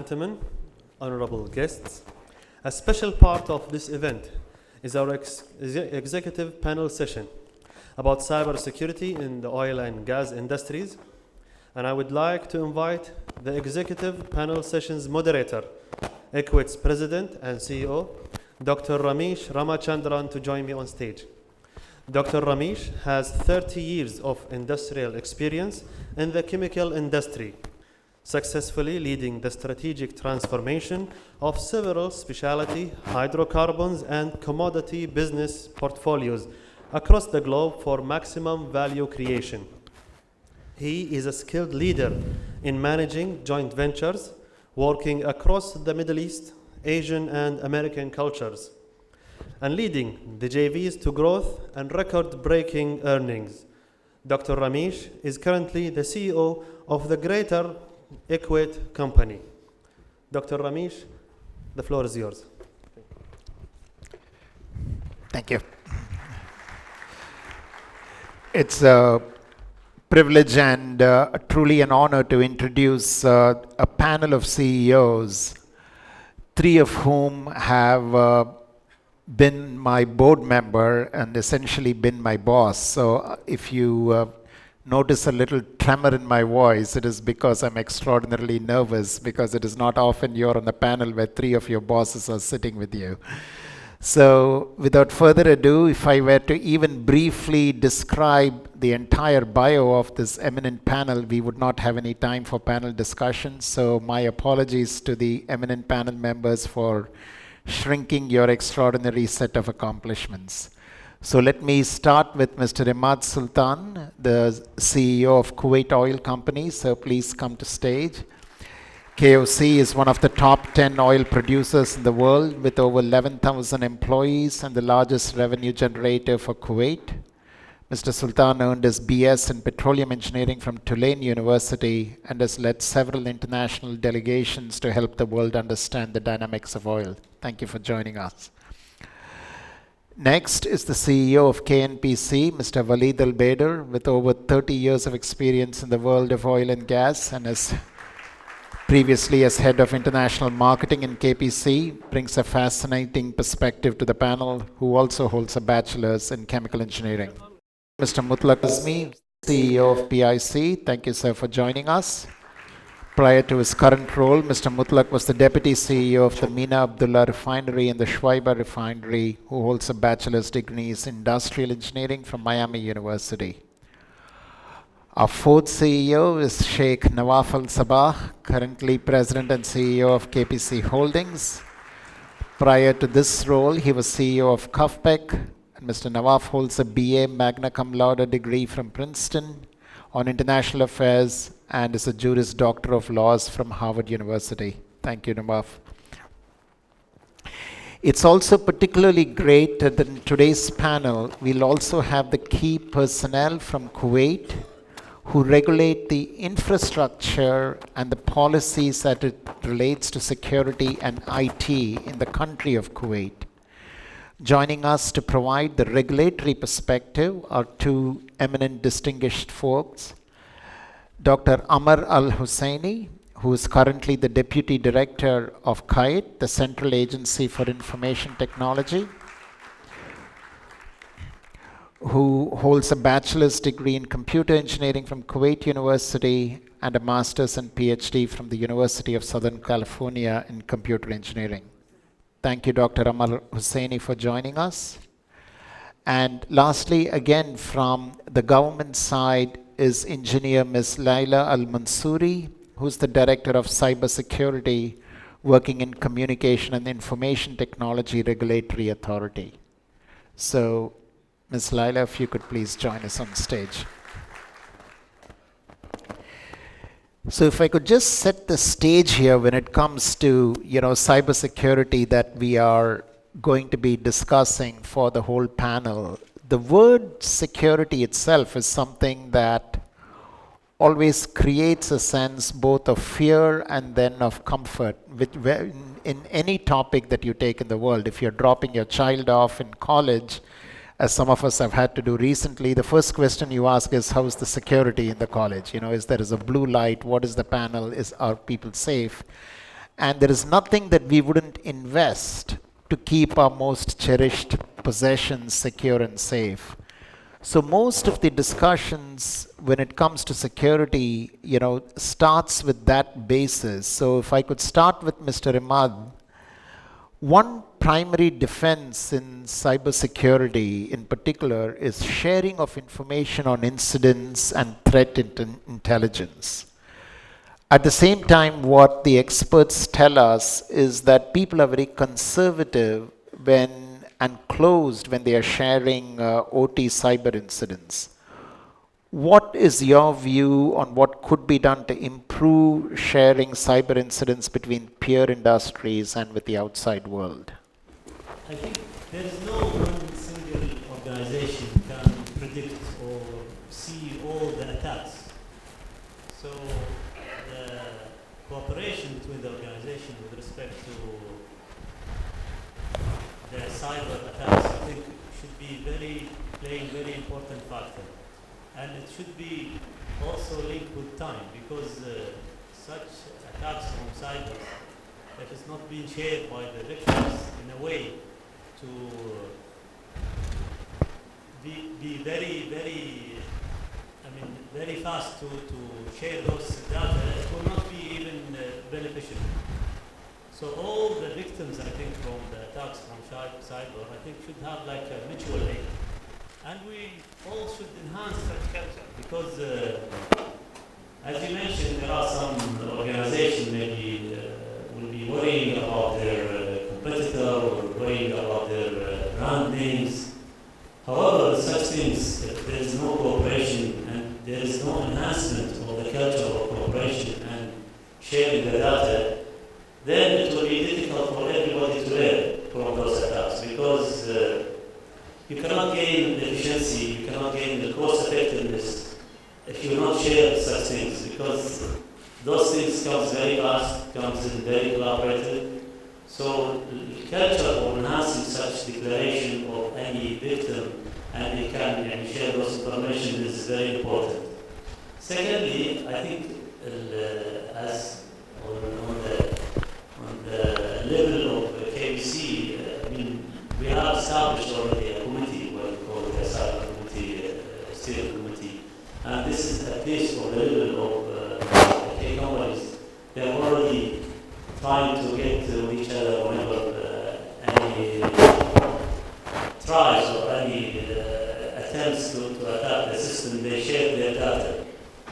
gentlemen, honorable guests, a special part of this event is our executive panel session about cybersecurity in the oil and gas industries. And I would like to invite the executive panel session's moderator, Equate's president and CEO, Dr. Ramesh Ramachandran, to join me on stage. Dr. Ramesh has 30 years of industrial experience in the chemical industry, successfully leading the strategic transformation of several specialty hydrocarbons and commodity business portfolios across the globe for maximum value creation. He is a skilled leader in managing joint ventures, working across the Middle East, Asian and American cultures, and leading the JVs to growth and record-breaking earnings. Dr. Ramesh is currently the CEO of the Greater Equate company. Dr. Ramesh, the floor is yours. Thank you. It's a privilege and truly an honor to introduce a panel of CEOs, three of whom have been my board member and essentially been my boss. So if you notice a little tremor in my voice, it is because I'm extraordinarily nervous, because it is not often you're on a panel where three of your bosses are sitting with you. So without further ado, if I were to even briefly describe the entire bio of this eminent panel, we would not have any time for panel discussion. So my apologies to the eminent panel members for shrinking your extraordinary set of accomplishments. So let me start with Mr. Emad Sultan, the CEO of Kuwait Oil Company. So please come to stage. KOC is one of the top 10 oil producers in the world with over 11,000 employees and the largest revenue generator for Kuwait. Mr. Sultan earned his BS in Petroleum Engineering from Tulane University and has led several international delegations to help the world understand the dynamics of oil. Thank you for joining us. Next is the CEO of KNPC, Mr. Waleed Al with over 30 years of experience in the world of oil and gas, and as previously as head of international marketing in KPC, brings a fascinating perspective to the panel, who also holds a bachelor's in chemical engineering. Mr. Mutlaq Al Azmi, CEO of PIC, thank you, sir, for joining us. Prior to his current role, Mr. Mutlaq was the Deputy CEO of the Mina Abdullah Refinery and the Shuaiba Refinery, who holds a bachelor's degree in industrial engineering from Miami University. Our fourth CEO is Sheikh Nawaf Al Sabah, currently President and CEO of KPC Holdings. Prior to this role, he was CEO of KUFPEC, and Mr. Nawaf holds a BA Magna Cum Laude degree from Princeton on International Affairs and is a Juris Doctor of Laws from Harvard University. Thank you, Nawaf. It's also particularly great that in today's panel, we'll also have the key personnel from Kuwait who regulate the infrastructure and the policies that it relates to security and IT in the country of Kuwait. Joining us to provide the regulatory perspective are two eminent distinguished folks. Dr. Amar Al-Hussaini, who is currently the Deputy Director of CITRA, the Central Agency for Information Technology, who holds a bachelor's degree in computer engineering from Kuwait University and a master's and PhD from the University of Southern California in computer engineering. Thank you, Dr. Amar Hussaini, for joining us. And lastly, again, from the government side is engineer Ms. Layali Al-Mansouri, who's the Director of Cybersecurity, working in Communication and Information Technology Regulatory Authority. So, Ms. Layali, if you could please join us on stage. So if I could just set the stage here when it comes to, cybersecurity that we are going to be discussing for the whole panel. The word security itself is something that always creates a sense both of fear and then of comfort in any topic that you take in the world. If you're dropping your child off in college, as some of us have had to do recently, the first question you ask is, how's the security in the college? Is there a blue light? What is the panel? Are people safe? and there is nothing that we wouldn't invest to keep our most cherished possessions secure and safe. So most of the discussions when it comes to security, starts with that basis. So if I could start with Mr. Emad, one primary defense in cybersecurity in particular is sharing of information on incidents and threat intelligence. At the same time, what the experts tell us is that people are very conservative and closed when they are sharing OT cyber incidents. What is your view on what could be done to improve sharing cyber incidents between peer industries and with the outside world? I think there is no one single organization can predict or see all the attacks. So the cooperation between the organization with respect to the cyber attacks, I think, should be playing very important factor. And it should be also linked with time, because such attacks on cyber, if it's not being shared by the victims in a way to be very fast to share those data, it will not be even beneficial. So all the victims, I think, from the attacks from cyber, I think should have like a mutual aid. And we all should enhance such culture, because as you mentioned, there are some organizations maybe will be worrying about their competitor or worrying about their brand names. However, such things, if there is no cooperation and there is no enhancement of the culture of cooperation and sharing the data, then it will be difficult for everybody to learn from those attacks, because you cannot gain the efficiency, you cannot gain the cost effectiveness if you not share such things, because those things comes very fast, comes in very collaborative. So the culture of enhancing such declaration of any victim and they can share those information is very important. Secondly, I think as on the level of KBC, we have established already a committee, what we call the Cyber Committee, Steering Committee, and this is at least for the level of K companies. They are already trying to get to each other whenever any tries or any attempts to attack the system, they share their data.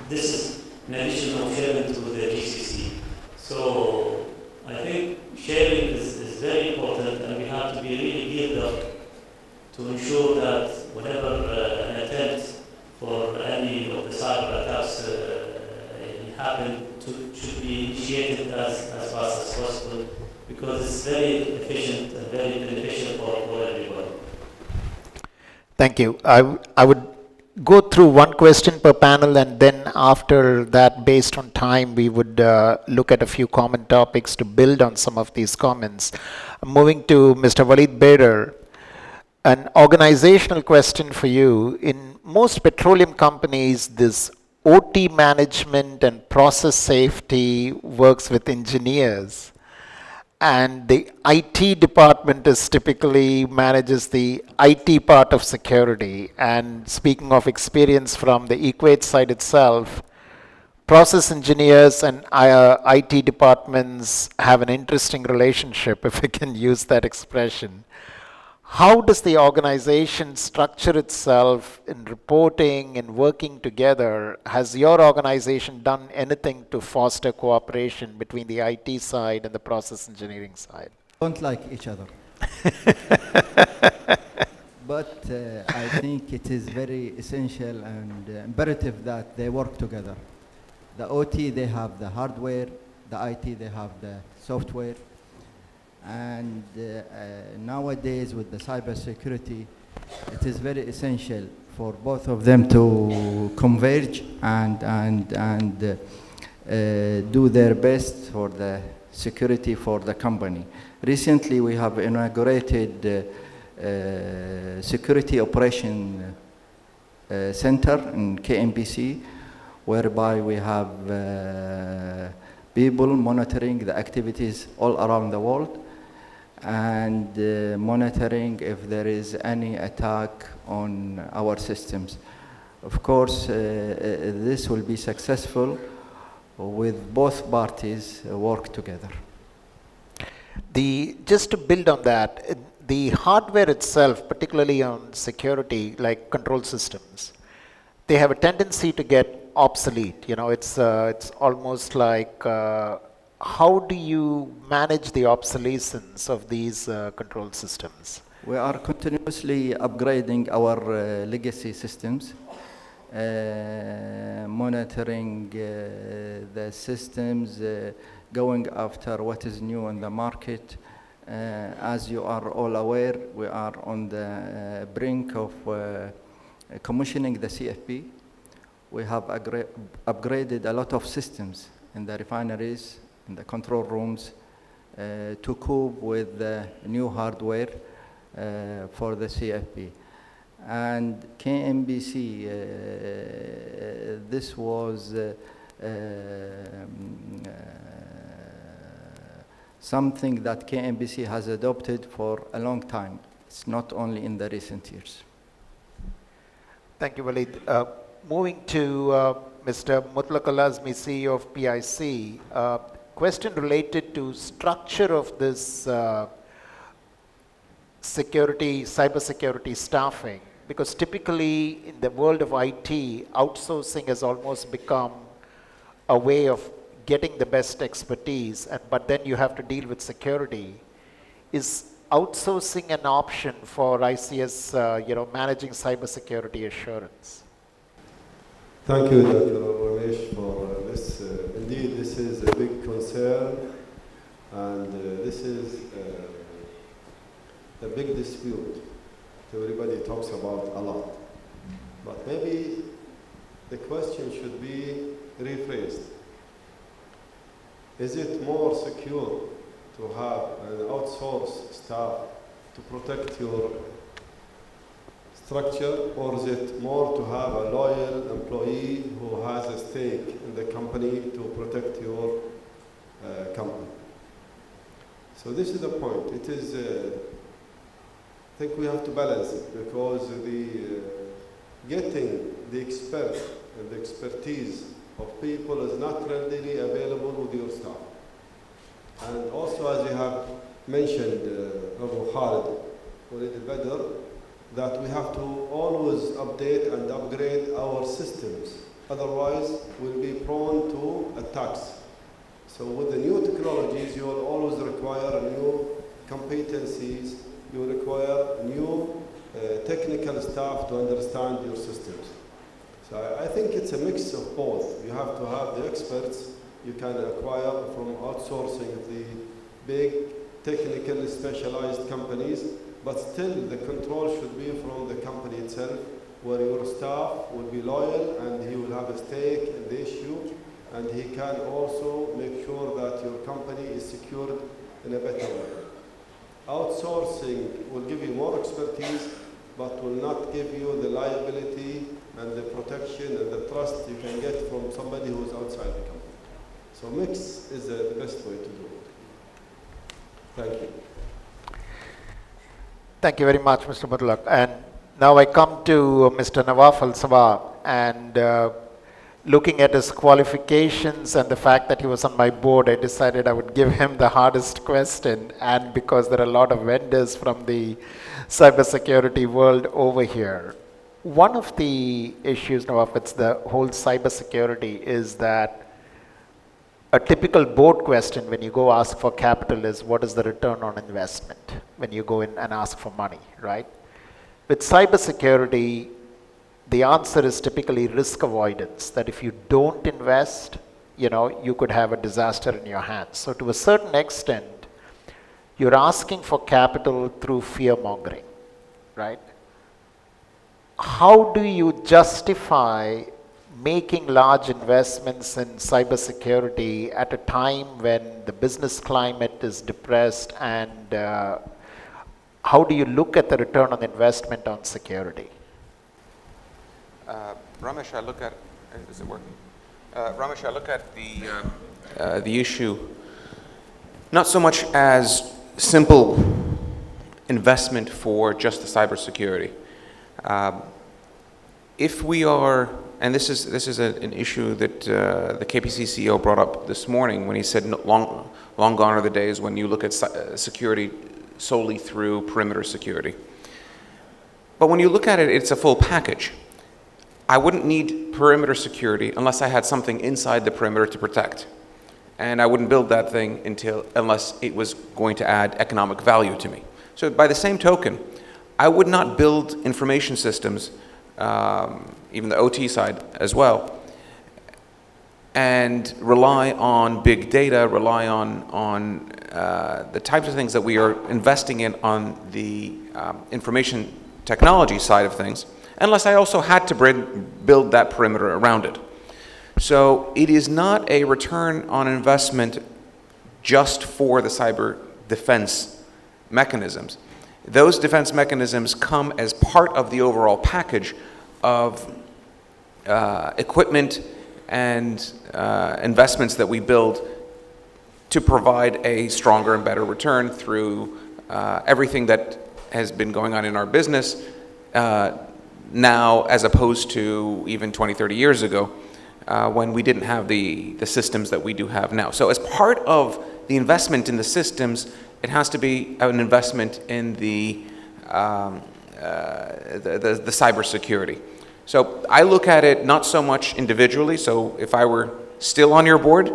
This is in addition of sharing to the GCC. So I think sharing is very important, and we have to be really geared up to ensure that whenever an attempt for any of the cyber attacks happen, should be initiated as fast as possible, because it's very efficient and very beneficial for everybody. Thank you. I would go through one question per panel, and then after that, based on time, we would look at a few common topics to build on some of these comments. Moving to Mr. Waleed Bader, an organizational question for you. In most petroleum companies, this OT management and process safety works with engineers, and the IT department is typically manages the IT part of security. And speaking of experience from the Equate side itself, process engineers and IT departments have an interesting relationship, if I can use that expression. How does the organization structure itself in reporting and working together? Has your organization done anything to foster cooperation between the IT side and the process engineering side? Don't like each other. But I think it is very essential and imperative that they work together. The OT, they have the hardware, the IT, they have the software. And nowadays with the cyber security, it is very essential for both of them to converge and do their best for the security for the company. Recently, we have inaugurated Security Operation Center in KNPC, whereby we have people monitoring the activities all around the world, and monitoring if there is any attack on our systems. Of course, this will be successful with both parties work together. Just to build on that, the hardware itself, particularly on security, like control systems, they have a tendency to get obsolete. You know, it's almost like how do you manage the obsolescence of these control systems? We are continuously upgrading our legacy systems, monitoring the systems, going after what is new in the market. As you are all aware, we are on the brink of commissioning the CFP. We have upgraded a lot of systems in the refineries, in the control rooms, to cope with the new hardware for the CFP. And KNPC, this was something that KNPC has adopted for a long time. It's not only in the recent years. Thank you, Waleed. Moving to Mr. Mutlaq Al Azmi, CEO of PIC, question related to structure of this cybersecurity staffing, because typically in the world of IT, outsourcing has almost become a way of getting the best expertise, but then you have to deal with security. Is outsourcing an option for ICS, managing cybersecurity assurance? Thank you, Dr. Ramesh, for this. Indeed, this is a big concern, and this is a big dispute that everybody talks about a lot. But maybe the question should be rephrased. Is it more secure to have an outsourced staff to protect your structure, or is it more to have a loyal employee who has a stake in the company to protect your company? So this is the point. It is, I think we have to balance it, because getting the expert and the expertise of people is not readily available with your staff. And also, as you have mentioned, Abu Khalid, already better, that we have to always update and upgrade our systems. Otherwise, we'll be prone to attacks. So with the new technologies, you will always require new competencies, you require new technical staff to understand your systems. So I think it's a mix of both. You have to have the experts you can acquire from outsourcing the big, technically specialized companies, but still the control should be from the company itself, where your staff will be loyal and he will have a stake in the issue, and he can also make sure that your company is secured in a better way. Outsourcing will give you more expertise, but will not give you the liability and the protection and the trust you can get from somebody who is outside the company. So mix is the best way to do it. Thank you. Thank you very much, Mr. Mutlaq. And now I come to Mr. Nawaf Al-Sabah, and looking at his qualifications and the fact that he was on my board, I decided I would give him the hardest question, and because there are a lot of vendors from the cybersecurity world over here. One of the issues, Nawaf, it's the whole cybersecurity, is that a typical board question when you go ask for capital is, what is the return on investment when you go in and ask for money, right? With cybersecurity, the answer is typically risk avoidance, that if you don't invest, you could have a disaster in your hands. So to a certain extent, you're asking for capital through fear mongering, right? How do you justify making large investments in cybersecurity at a time when the business climate is depressed, and how do you look at the return on investment on security? Ramesh, I look at, is it working? Ramesh, I look at the issue not so much as simple investment for just the cybersecurity. If we are, and this is an issue that the KPC CEO brought up this morning when he said long gone are the days when you look at security solely through perimeter security. But when you look at it, it's a full package. I wouldn't need perimeter security unless I had something inside the perimeter to protect. And I wouldn't build that thing unless it was going to add economic value to me. So by the same token, I would not build information systems, even the OT side as well, and rely on big data, rely on the types of things that we are investing in on the information technology side of things, unless I also had to build that perimeter around it. So it is not a return on investment just for the cyber defense mechanisms. Those defense mechanisms come as part of the overall package of equipment and investments that we build to provide a stronger and better return through everything that has been going on in our business now, as opposed to even 20, 30 years ago, when we didn't have the systems that we do have now. So as part of the investment in the systems, it has to be an investment in the cybersecurity. So I look at it not so much individually. So if I were still on your board,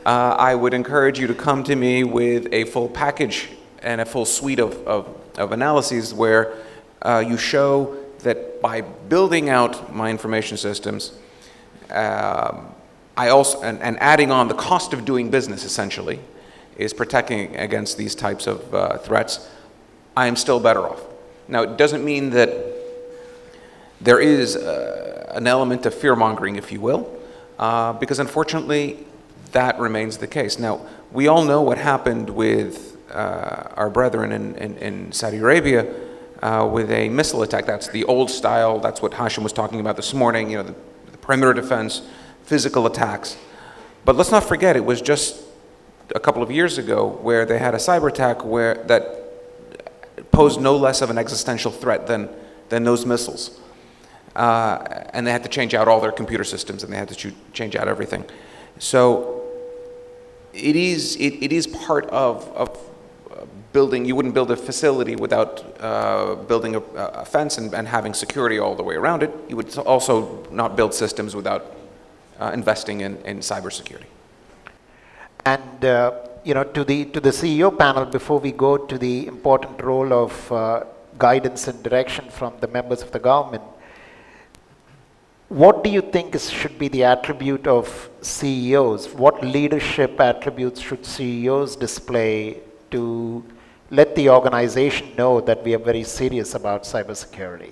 I would encourage you to come to me with a full package and a full suite of analyses where you show that by building out my information systems, I also, and adding on the cost of doing business essentially, is protecting against these types of threats, I am still better off. Now, it doesn't mean that there is an element of fear-mongering, if you will, because unfortunately, that remains the case. Now, we all know what happened with our brethren in Saudi Arabia with a missile attack. That's the old style. That's what Hashim was talking about this morning, the perimeter defense, physical attacks. But let's not forget, it was just a couple of years ago where they had a cyber attack that posed no less of an existential threat than those missiles. And they had to change out all their computer systems, and they had to change out everything. So it is part of building. You wouldn't build a facility without building a fence and having security all the way around it. You would also not build systems without investing in cybersecurity. And to the CEO panel, before we go to the important role of guidance and direction from the members of the government, what do you think should be the attribute of CEOs? What leadership attributes should CEOs display to let the organization know that we are very serious about cybersecurity?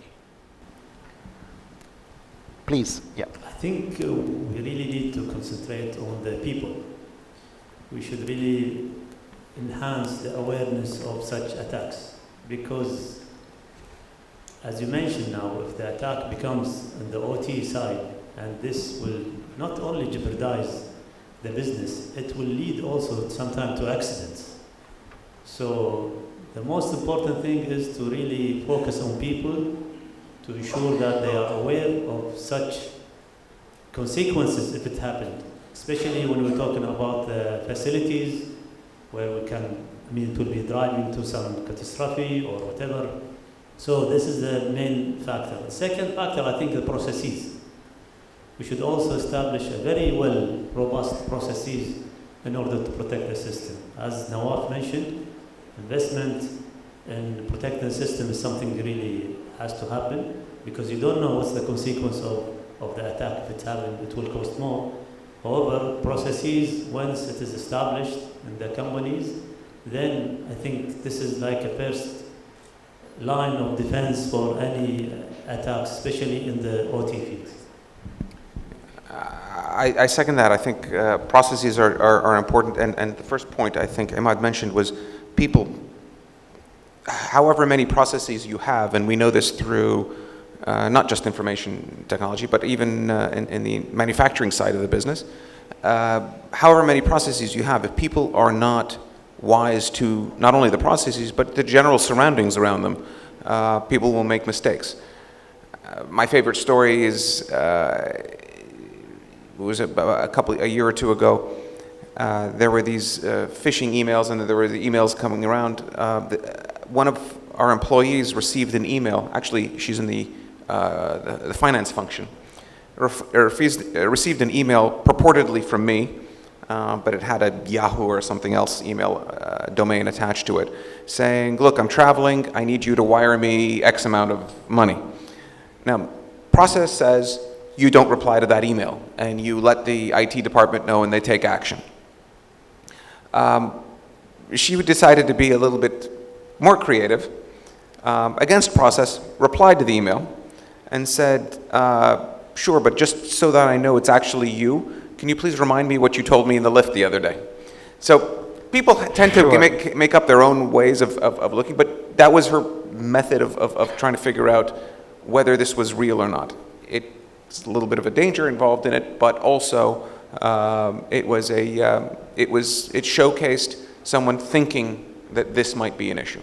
Please, yeah. I think we really need to concentrate on the people. We should really enhance the awareness of such attacks, because as you mentioned now, if the attack becomes on the OT side, and this will not only jeopardize the business, it will lead also sometimes to accidents. So the most important thing is to really focus on people, to ensure that they are aware of such consequences if it happened, especially when we're talking about the facilities where it will be driving to some catastrophe or whatever. So this is the main factor. The second factor, I think, the processes. We should also establish a very robust processes in order to protect the system. As Nawaf mentioned, investment in protecting the system is something that really has to happen, because you don't know what's the consequence of the attack. If it's happened, it will cost more. However, processes, once it is established in the companies, then I think this is like a first line of defense for any attacks, especially in the OT field. I second that. I think processes are important. And the first point I think Emad mentioned was people. However many processes you have, and we know this through not just information technology, but even in the manufacturing side of the business. However many processes you have, if people are not wise to not only the processes, but the general surroundings around them, people will make mistakes. My favorite story is, it was a year or two ago, there were these phishing emails, and there were the emails coming around. One of our employees received an email, actually she's in the finance function, received an email purportedly from me, but it had a Yahoo or something else email domain attached to it, saying, look, I'm traveling, I need you to wire me X amount of money. Now, process says you don't reply to that email, and you let the IT department know and they take action. She decided to be a little bit more creative, against process, replied to the email and said, sure, but just so that I know it's actually you, can you please remind me what you told me in the lift the other day? So people tend to make up their own ways of looking, but that was her method of trying to figure out whether this was real or not. It's a little bit of a danger involved in it, but also it showcased someone thinking that this might be an issue.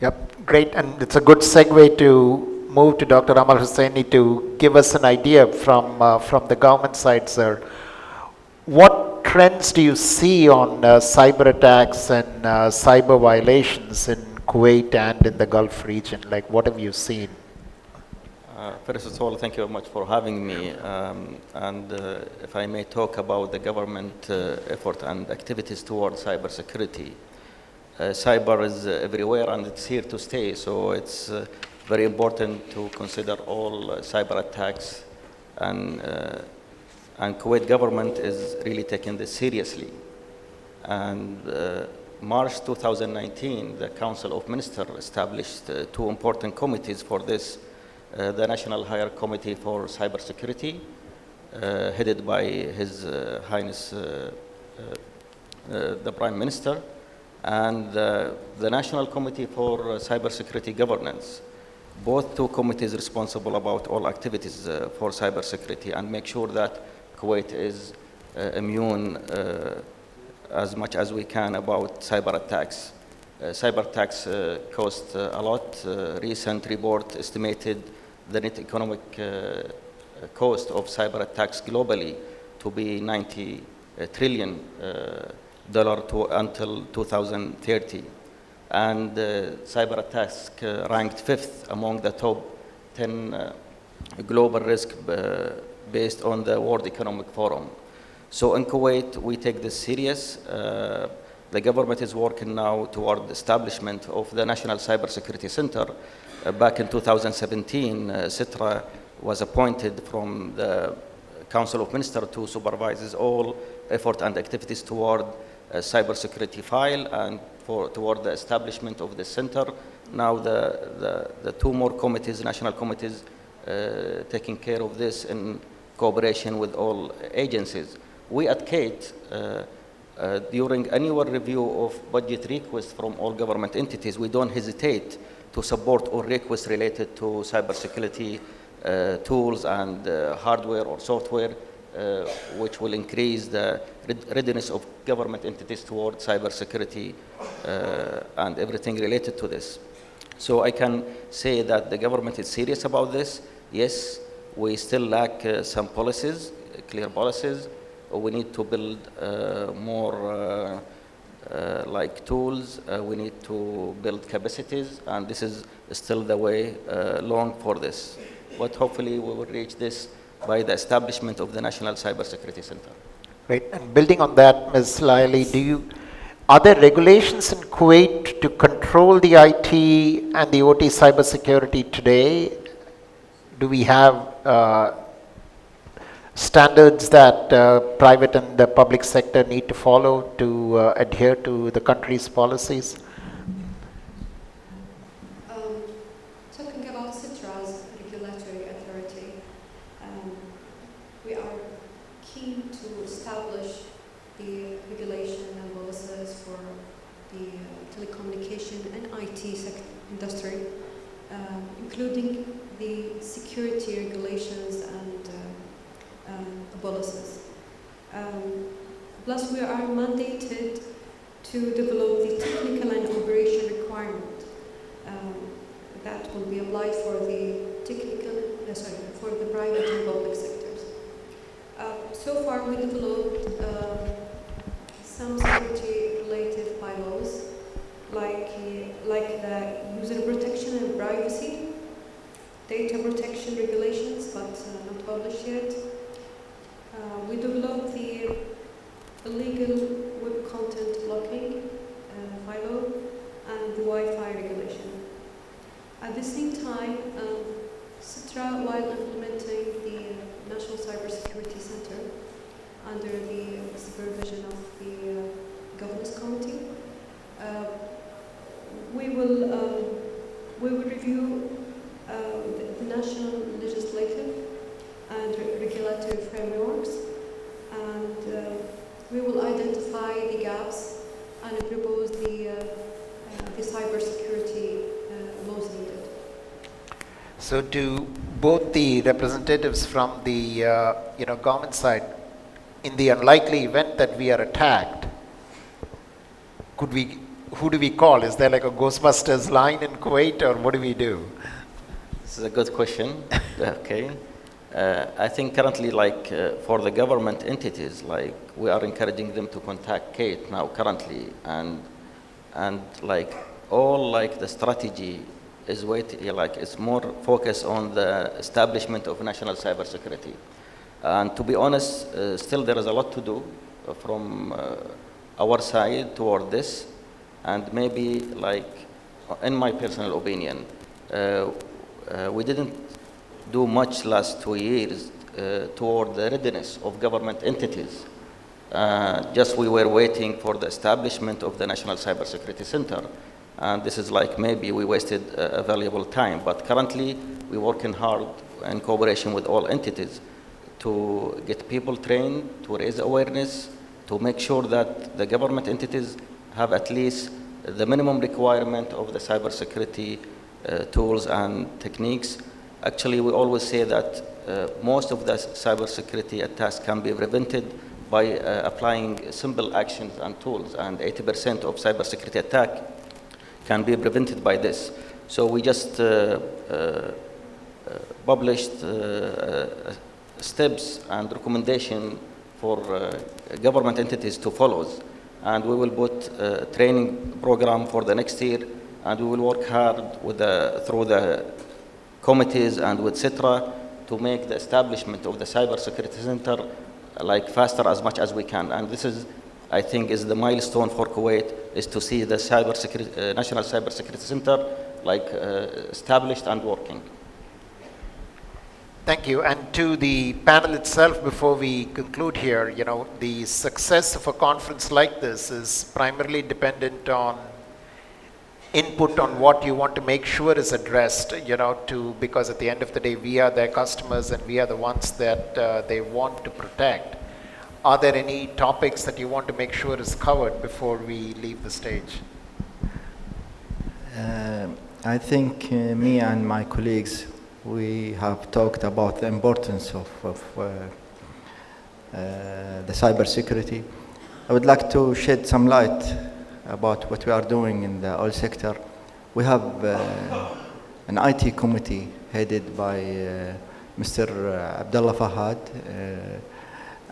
Yep, great, and it's a good segue to move to Dr. Amar Hussaini to give us an idea from the government side, sir. What trends do you see on cyber attacks and cyber violations in Kuwait and in the Gulf region? Like, what have you seen? First of all, thank you very much for having me. If I may talk about the government effort and activities towards cybersecurity. Cyber is everywhere and it's here to stay, so it's very important to consider all cyber attacks, and Kuwait government is really taking this seriously. And March 2019, the Council of Ministers established two important committees for this. The National Higher Committee for Cybersecurity, headed by His Highness the Prime Minister, and the National Committee for Cybersecurity Governance. Both two committees responsible about all activities for cybersecurity and make sure that Kuwait is immune as much as we can about cyber attacks. Cyber attacks cost a lot. Recent report estimated the net economic cost of cyber attacks globally to be $90 trillion until 2030. And cyber attacks ranked 5th among the top 10 global risk based on the World Economic Forum. So in Kuwait, we take this serious. The government is working now toward the establishment of the National Cybersecurity Center. Back in 2017, CITRA was appointed from the Council of Ministers to supervise all effort and activities toward a cybersecurity file and toward the establishment of the center. Now the two more committees, national committees, taking care of this in cooperation with all agencies. We at KAIT, during annual review of budget requests from all government entities, we don't hesitate to support all requests related to cybersecurity tools and hardware or software, which will increase the readiness of government entities toward cybersecurity and everything related to this. So I can say that the government is serious about this. Yes, we still lack some policies, clear policies. We need to build more like tools. We need to build capacities, and this is still the way long for this. But hopefully we will reach this by the establishment of the National Cybersecurity Center. Right, and building on that, Ms. Layali, are there regulations in Kuwait to control the IT and the OT cybersecurity today? Do we have standards that private and the public sector need to follow to adhere to the country's policies? Talking about CITRA's regulatory authority, we are keen to establish the regulation and policies for the telecommunication and IT industry, including the security regulations and policies. Plus, we are mandated to develop the technical and operation requirement that will be applied for the for the private and public sectors. So far, we developed some security-related bylaws, like the user protection and privacy, data protection regulations, but not published yet. We developed the illegal web content blocking bylaw and the Wi-Fi regulation. At the same time, CITRA, while implementing the National Cybersecurity Center under the supervision of the Governance Committee, we will review the national legislative and regulatory frameworks, and we will identify the gaps and propose the cybersecurity laws needed. So do both the representatives from the government side, in the unlikely event that we are attacked, who do we call? Is there like a Ghostbusters line in Kuwait, or what do we do? This is a good question. Okay. I think currently, for the government entities, we are encouraging them to contact KAIT now currently, and the strategy is it's more focused on the establishment of national cybersecurity. And to be honest, still there is a lot to do from our side toward this, and maybe in my personal opinion, we didn't do much last 2 years toward the readiness of government entities. Just we were waiting for the establishment of the National Cybersecurity Center. And this is maybe we wasted a valuable time. But currently, we're working hard in cooperation with all entities to get people trained, to raise awareness, to make sure that the government entities have at least the minimum requirement of the cybersecurity tools and techniques. Actually, we always say that most of the cybersecurity attacks can be prevented by applying simple actions and tools, and 80% of cybersecurity attack can be prevented by this. So we just published steps and recommendation for government entities to follow, and we will put a training program for the next year, and we will work hard with through the committees and with CITRA to make the establishment of the cybersecurity center faster as much as we can. And this is, I think, is the milestone for Kuwait, is to see the National Cybersecurity Center established and working. Thank you. And to the panel itself, before we conclude here, the success of a conference like this is primarily dependent on input on what you want to make sure is addressed, because at the end of the day, we are their customers and we are the ones that they want to protect. Are there any topics that you want to make sure is covered before we leave the stage? I think me and my colleagues, we have talked about the importance of the cybersecurity. I would like to shed some light about what we are doing in the oil sector. We have an IT committee headed by Mr. Abdullah Fahad,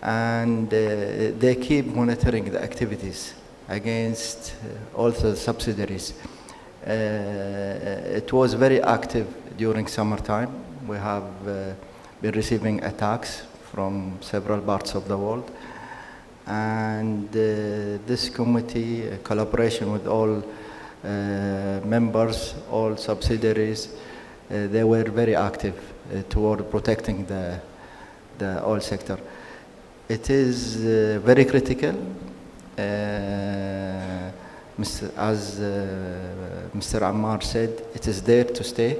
and they keep monitoring the activities against all the subsidiaries. It was very active during summertime. We have been receiving attacks from several parts of the world. And this committee, collaboration with all members, all subsidiaries, they were very active toward protecting the oil sector. It is very critical, as Mr. Amar said, it is there to stay,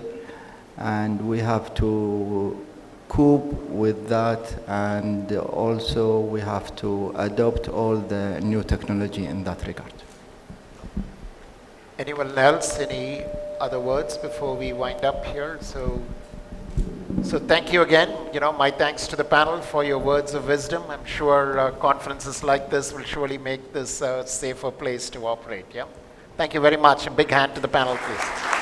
and we have to cope with that, and also we have to adopt all the new technology in that regard. Anyone else? Any other words before we wind up here? So So thank you again. My thanks to the panel for your words of wisdom. I'm sure conferences like this will surely make this a safer place to operate. Yeah. Thank you very much. A big hand to the panel, please.